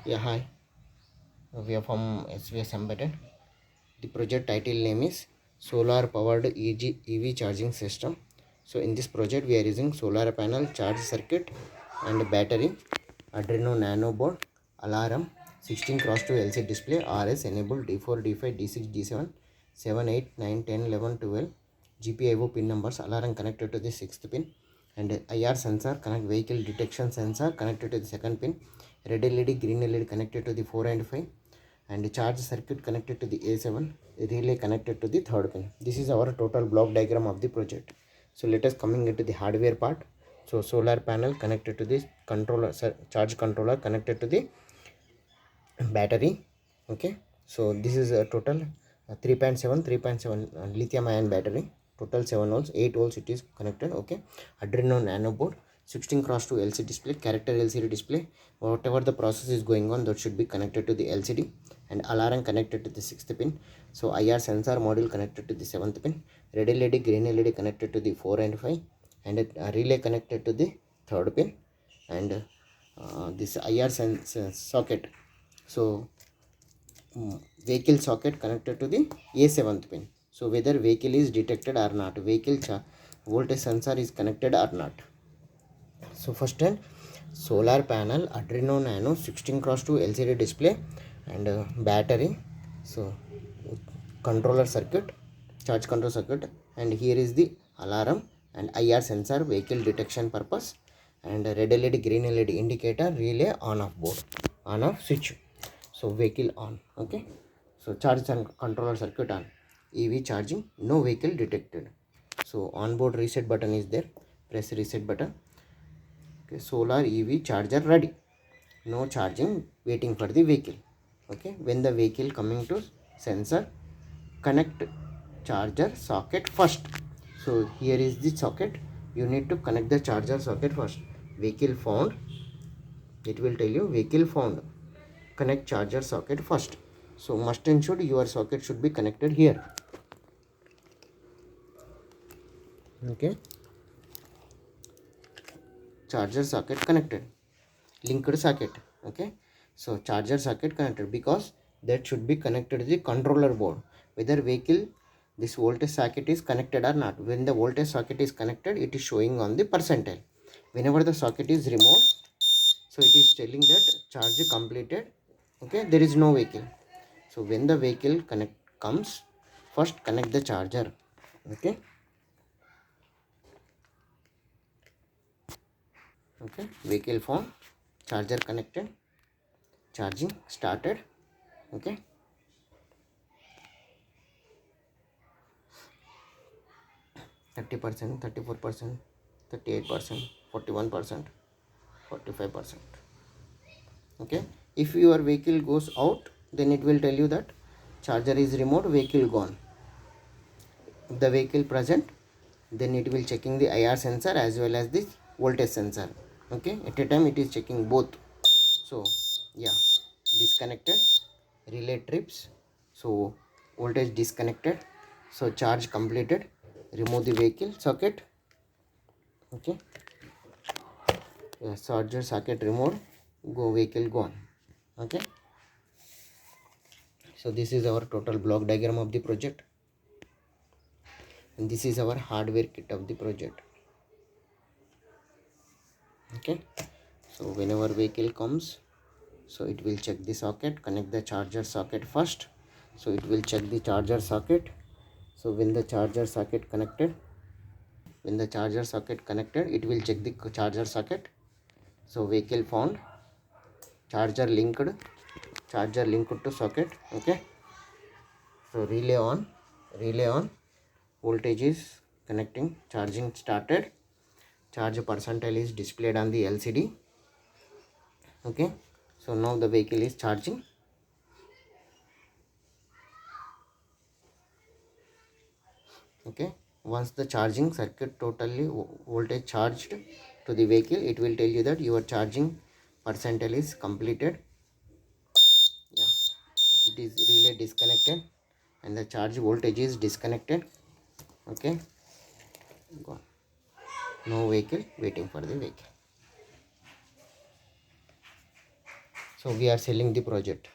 Yeah, hi. We are from svsembedded. The project title name is Solar Powered EV Charging System. So in this project, we are using solar panel, charge circuit, and battery, Arduino Nano board, alarm, 16 cross 2 LCD display, RS enabled D4, D5, D6, D7, 7, 8, 9, 10, 11, 12. GPIO pin numbers, alarm connected to the 6th pin, and IR sensor, connect vehicle detection sensor connected to the 2nd pin, red LED, green LED connected to the 4 and 5, and charge circuit connected to the A7, relay connected to the 3rd pin. This is our total block diagram of the project. So let us coming into the hardware part. So solar panel connected to this controller, charge controller connected to the battery. Okay, so this is a total 3.7 lithium ion battery, total 7 volts, 8 volts it is connected. Okay, Arduino Nano board, 16 cross 2 LCD display, character LCD display, whatever the process is going on that should be connected to the LCD, and alarm connected to the 6th pin. So IR sensor module connected to the 7th pin, red LED, green LED connected to the 4 and 5, and a relay connected to the 3rd pin, and this IR socket. So vehicle socket connected to the A7th pin. So whether vehicle is detected or not, vehicle voltage sensor is connected or not. So first hand, solar panel, Arduino Nano, 16 cross 2 LCD display, and battery. So controller circuit, charge control circuit, and here is the alarm and IR sensor, vehicle detection purpose, and red LED, green LED indicator, relay, on off board, on off switch. So vehicle on. Okay, so charge and controller circuit on, EV charging, no vehicle detected. So on board reset button is there, press reset button. Okay, solar EV charger ready, no charging, waiting for the vehicle. Okay, when the vehicle coming to sensor, connect charger socket first. So here is the socket, you need to connect the charger socket first. Vehicle found, it will tell you vehicle found, connect charger socket first. So must and should your socket should be connected here. Okay, charger socket connected, linked socket. Okay, so charger socket connected, because that should be connected to the controller board, whether vehicle this voltage socket is connected or not. When the voltage socket is connected, it is showing on the percentile. Whenever the socket is removed, so it is telling that charge completed. Okay, there is no vehicle. So when the vehicle connect comes, first connect the charger. Okay, okay, vehicle found, charger connected, charging started. Okay, 30%, 34%, 38%, 41%, 45%. Okay, if your vehicle goes out, then it will tell you that charger is removed, vehicle gone. If the vehicle present, then it will checking the IR sensor as well as the voltage sensor. Okay, at a time it is checking both. So yeah, disconnected, relay trips, so voltage disconnected, so charge completed, remove the vehicle socket. Okay, yeah, charger socket removed, go vehicle gone. Okay, so this is our total block diagram of the project, and this is our hardware kit of the project. Okay, so whenever vehicle comes, so it will check the socket, connect the charger socket first. So it will check the charger socket. So when the charger socket connected, it will check the charger socket. So vehicle found, charger linked to socket. Okay, so relay on, voltage is connecting, charging started, charge percentile is displayed on the LCD. Okay, so now the vehicle is charging. Okay, once the charging circuit totally voltage charged to the vehicle, it will tell you that your charging percentile is completed. Yeah, it is relay disconnected and the charge voltage is disconnected. Okay, gone, no vehicle, waiting for the vehicle. So we are selling the project.